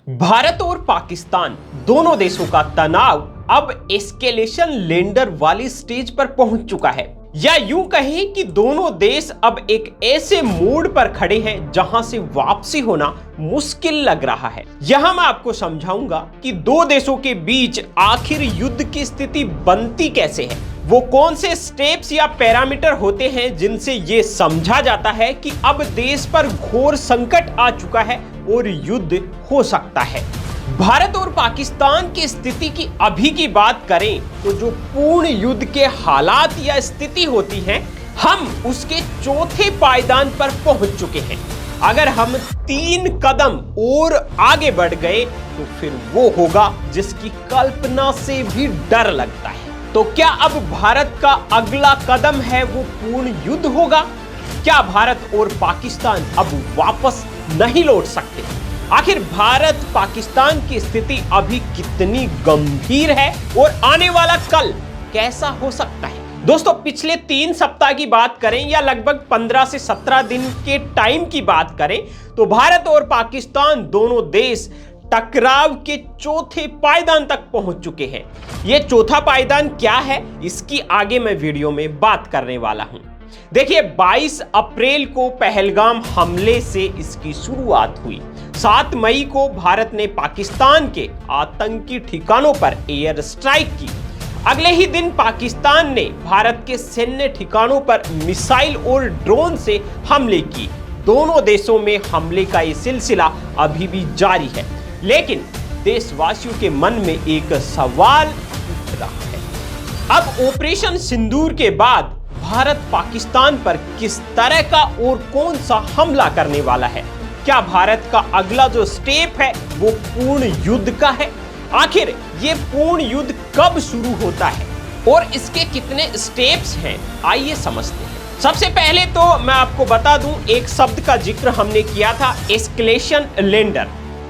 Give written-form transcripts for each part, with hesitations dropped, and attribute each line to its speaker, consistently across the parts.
Speaker 1: भारत और पाकिस्तान दोनों देशों का तनाव अब एस्केलेशन लेंडर वाली स्टेज पर पहुंच चुका है, या यूं कहें कि दोनों देश अब एक ऐसे मोड़ पर खड़े हैं जहां से वापसी होना मुश्किल लग रहा है। यहां मैं आपको समझाऊंगा कि दो देशों के बीच आखिर युद्ध की स्थिति बनती कैसे है, वो कौन से स्टेप्स या पैरामीटर होते हैं जिनसे ये समझा जाता है कि अब देश पर घोर संकट आ चुका है और युद्ध हो सकता है। भारत और पाकिस्तान की स्थिति की अभी की बात करें तो जो पूर्ण युद्ध के हालात या स्थिति होती है, हम उसके चौथे पायदान पर पहुंच चुके हैं। अगर हम 3 कदम और आगे बढ़ गए तो फिर वो होगा जिसकी कल्पना से भी डर लगता है। तो क्या अब भारत का अगला कदम है वो पूर्ण युद्ध होगा? क्या भारत और पाकिस्तान अब वापस नहीं लौट सकते? आखिर भारत पाकिस्तान की स्थिति अभी कितनी गंभीर है और आने वाला कल कैसा हो सकता है? दोस्तों, पिछले 3 सप्ताह की बात करें या लगभग 15 से 17 दिन के टाइम की बात करें तो भारत और पाकिस्तान दोनों देश टकराव के चौथे पायदान तक पहुंच चुके हैं। यह चौथा पायदान क्या है, इसकी आगे मैं वीडियो में बात करने वाला हूं। देखिए, 22 अप्रैल को पहलगाम हमले से इसकी शुरुआत हुई। 7 मई को भारत ने पाकिस्तान के आतंकी ठिकानों पर एयर स्ट्राइक की। अगले ही दिन पाकिस्तान ने भारत के सैन्य ठिकानों पर मिसाइल और ड्रोन से हमले किए। दोनों देशों में हमले का ये सिलसिला अभी भी जारी है, लेकिन देशवासियों के मन में एक सवाल उठ रहा है। अब ऑपरेशन सिंदूर के बाद भारत पाकिस्तान पर किस तरह का और कौन सा हमला करने वाला है? क्या भारत का अगला जो स्टेप है वो पूर्ण युद्ध का है? आखिर ये पूर्ण युद्ध कब शुरू होता है और इसके कितने स्टेप्स हैं? आइए समझते हैं। सबसे पहले तो मैं आपको बता दूं, एक शब्द का जिक्र हमने किया था, एस्केलेशन लेंडर,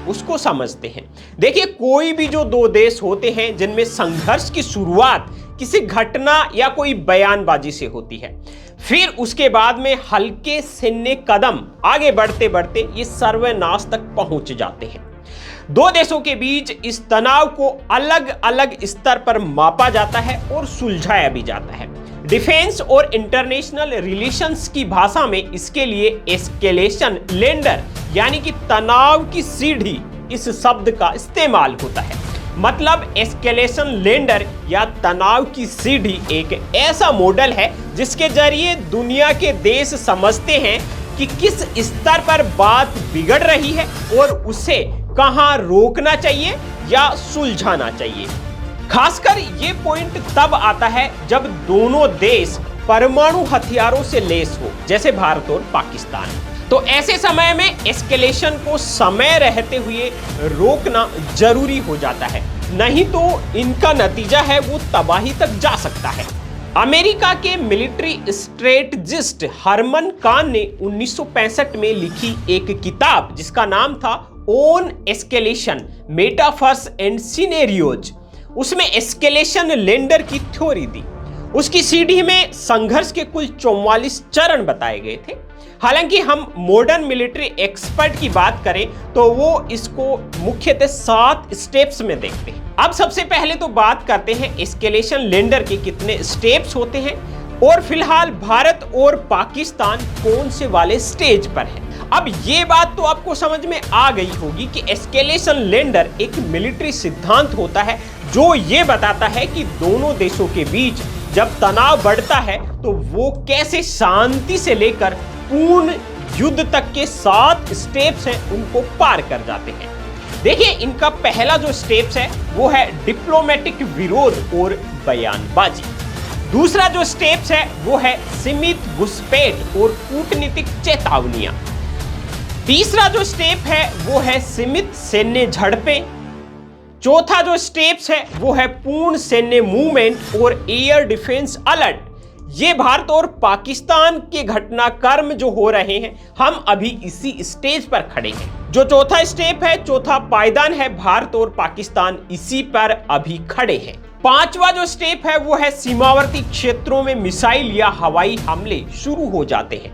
Speaker 1: उसको समझते हैं। देखिए, कोई भी जो दो देश होते हैं जिनमें संघर्ष की शुरुआत किसी घटना या कोई बयानबाजी से होती है, फिर उसके बाद में हल्के सैन्य कदम आगे बढ़ते बढ़ते ये सर्वनाश तक पहुंच जाते हैं। दो देशों के बीच इस तनाव को अलग अलग स्तर पर मापा जाता है और सुलझाया भी जाता है। डिफेंस और इंटरनेशनल रिलेशंस की भाषा में इसके लिए एस्केलेशन लेंडर यानी कि तनाव की सीढ़ी, इस शब्द का इस्तेमाल होता है। मतलब एस्केलेशन लेंडर या तनाव की सीढ़ी एक ऐसा मॉडल है जिसके जरिए दुनिया के देश समझते हैं कि किस स्तर पर बात बिगड़ रही है और उसे कहां रोकना चाहिए या सुलझाना चाहिए। खासकर ये पॉइंट तब आता है जब दोनों देश परमाणु हथियारों से लैस हो, जैसे भारत और पाकिस्तान। तो ऐसे समय में एस्केलेशन को समय रहते हुए रोकना जरूरी हो जाता है, नहीं तो इनका नतीजा है वो तबाही तक जा सकता है। अमेरिका के मिलिट्री स्ट्रेटजिस्ट हरमन कान ने 1965 में लिखी एक किताब जिसका नाम था on escalation metaphors and scenarios, उसमें एस्केलेशन लेंडर की थ्योरी दी। उसकी सीढ़ी में संघर्ष के कुल 44 चरण बताए गए थे। हालांकि हम मॉडर्न मिलिट्री एक्सपर्ट की बात करें तो वो इसको मुख्यतः 7 स्टेप्स में देखते हैं। अब सबसे पहले तो बात करते हैं एस्केलेशन लेंडर के कितने स्टेप्स होते हैं और फिलहाल भारत और पाकिस्तान कौन से वाले स्टेज पर है। अब ये बात तो आपको समझ में आ गई होगी कि एस्केलेशन लेंडर एक मिलिट्री सिद्धांत होता है जो ये बताता है कि दोनों देशों के बीच जब तनाव बढ़ता है तो वो कैसे शांति से लेकर पूर्ण युद्ध तक के 7 स्टेप्स हैं उनको पार कर जाते हैं। देखिए, इनका पहला जो स्टेप्स है वो है डिप्लोमेटिक विरोध और बयानबाजी। दूसरा जो स्टेप्स है वो है सीमित घुसपैठ और कूटनीतिक चेतावनियां। तीसरा जो स्टेप है वो है सीमित सैन्य झड़पें। चौथा जो स्टेप्स है वो है पूर्ण सैन्य मूवमेंट और एयर डिफेंस अलर्ट। ये भारत और पाकिस्तान के घटनाक्रम जो हो रहे हैं, हम अभी इसी स्टेज पर खड़े हैं। जो चौथा स्टेप है, चौथा पायदान है, भारत और पाकिस्तान इसी पर अभी खड़े हैं। पांचवा जो स्टेप है वो है सीमावर्ती क्षेत्रों में मिसाइल या हवाई हमले शुरू हो जाते हैं।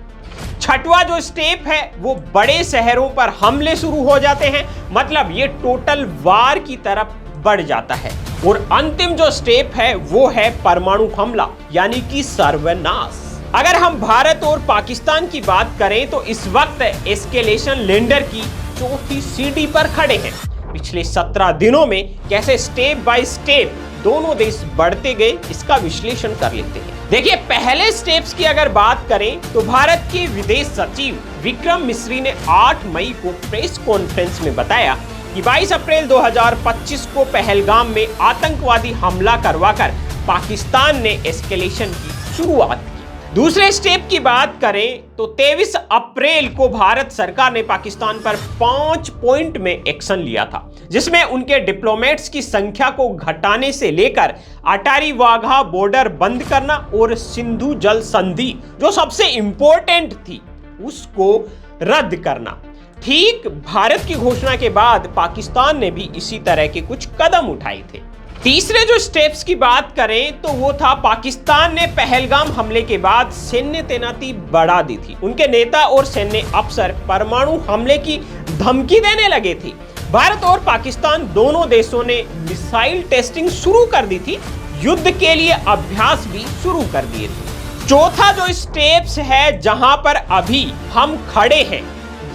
Speaker 1: छठवां जो स्टेप है वो बड़े शहरों पर हमले शुरू हो जाते हैं, मतलब ये टोटल वार की तरफ बढ़ जाता है। और अंतिम जो स्टेप है वो है परमाणु हमला, यानी कि सर्वनाश। अगर हम भारत और पाकिस्तान की बात करें तो इस वक्त एस्केलेशन लेंडर की चौथी सीढ़ी पर खड़े हैं। पिछले 17 दिनों में कैसे स्टेप बाय स्टेप दोनों देश बढ़ते गए, इसका विश्लेषण कर लेते हैं। देखिए, पहले स्टेप्स की अगर बात करें तो भारत के विदेश सचिव विक्रम मिस्री ने 8 मई को प्रेस कॉन्फ्रेंस में बताया कि 22 अप्रैल 2025 को पहलगाम में आतंकवादी हमला करवाकर पाकिस्तान ने एस्केलेशन की शुरुआत की। दूसरे स्टेप की बात करें तो 23 अप्रैल को भारत सरकार ने पाकिस्तान पर 5 पॉइंट में एक्शन लिया था, जिसमें उनके डिप्लोमेट्स की संख्या को घटाने से लेकर अटारी वाघा बॉर्डर बंद करना और सिंधु जल संधि जो सबसे इंपॉर्टेंट थी उसको रद्द करना। ठीक भारत की घोषणा के बाद पाकिस्तान ने भी इसी तरह के कुछ कदम उठाए थे। तीसरे जो स्टेप्स की बात करें तो वो था पाकिस्तान ने पहलगाम हमले के बाद सैन्य तैनाती बढ़ा दी थी। उनके नेता और सैन्य अफसर परमाणु हमले की धमकी देने लगे थे। भारत और पाकिस्तान दोनों देशों ने मिसाइल टेस्टिंग शुरू कर दी थी, युद्ध के लिए अभ्यास भी शुरू कर दिए थे। चौथा जो स्टेप्स है जहां पर अभी हम खड़े हैं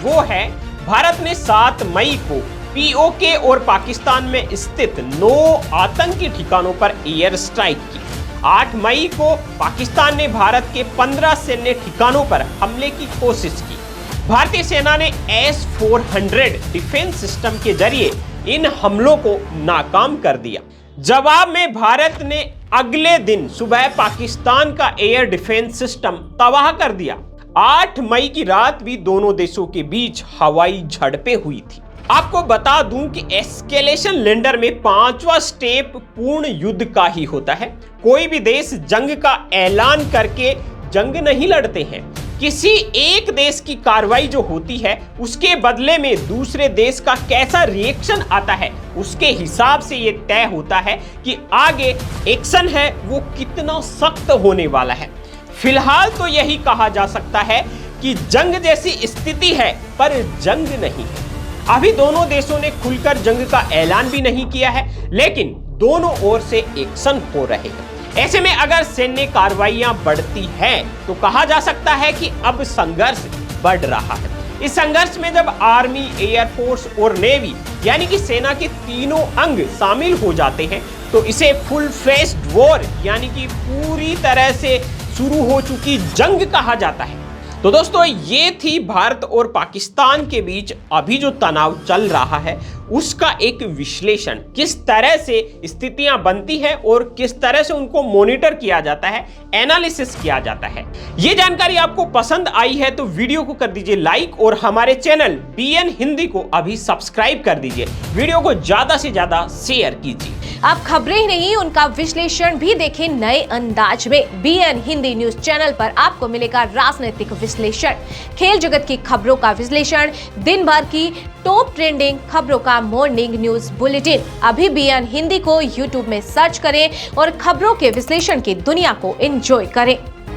Speaker 1: वो है भारत ने 7 मई को पीओके और पाकिस्तान में स्थित 9 आतंकी ठिकानों पर एयर स्ट्राइक की। 8 मई को पाकिस्तान ने भारत के 15 सैन्य ठिकानों पर हमले की कोशिश की। भारतीय सेना ने S-400 डिफेंस सिस्टम के जरिए इन हमलों को नाकाम कर दिया। जवाब में भारत ने अगले दिन सुबह पाकिस्तान का एयर डिफेंस सिस्टम तबाह कर दिया। 8 मई की रात भी दोनों देशों के बीच हवाई झड़पें हुई थी। आपको बता दूं कि एस्केलेशन लेंडर में 5वां स्टेप पूर्ण युद्ध का ही होता है। कोई भी देश जंग का ऐलान करके जंग नहीं लड़ते हैं। किसी एक देश की कार्रवाई जो होती है उसके बदले में दूसरे देश का कैसा रिएक्शन आता है उसके हिसाब से ये तय होता है कि आगे एक्शन है वो कितना सख्त होने वाला है। फिलहाल तो यही कहा जा सकता है कि जंग जैसी स्थिति है पर जंग नहीं है। अभी दोनों देशों ने खुलकर जंग का ऐलान भी नहीं किया है, लेकिन दोनों ओर से एक्शन हो रहे हैं। ऐसे में अगर सैन्य कार्रवाइयां बढ़ती हैं तो कहा जा सकता है कि अब संघर्ष बढ़ रहा है। इस संघर्ष में जब आर्मी, एयरफोर्स और नेवी यानी कि सेना के तीनों अंग शामिल हो जाते हैं तो इसे फुल फ्लेज्ड वॉर यानी कि पूरी तरह से शुरू हो चुकी जंग कहा जाता है। तो दोस्तों, ये थी भारत और पाकिस्तान के बीच अभी जो तनाव चल रहा है उसका एक विश्लेषण, किस तरह से स्थितियां बनती हैं और किस तरह से उनको मॉनिटर किया जाता है, एनालिसिस किया जाता है। ये जानकारी आपको पसंद आई है तो वीडियो को कर दीजिए लाइक और हमारे चैनल BN हिंदी को अभी सब्सक्राइब कर दीजिए। वीडियो को ज्यादा से ज्यादा शेयर कीजिए।
Speaker 2: आप खबरें ही नहीं उनका विश्लेषण भी देखें नए अंदाज में। BN हिंदी न्यूज चैनल पर आपको मिलेगा राजनीतिक विश्लेषण, खेल जगत की खबरों का विश्लेषण, दिन भर की टॉप ट्रेंडिंग खबरों का मॉर्निंग न्यूज बुलेटिन। अभी BN हिंदी को YouTube में सर्च करें और खबरों के विश्लेषण की दुनिया को एंजॉय करें।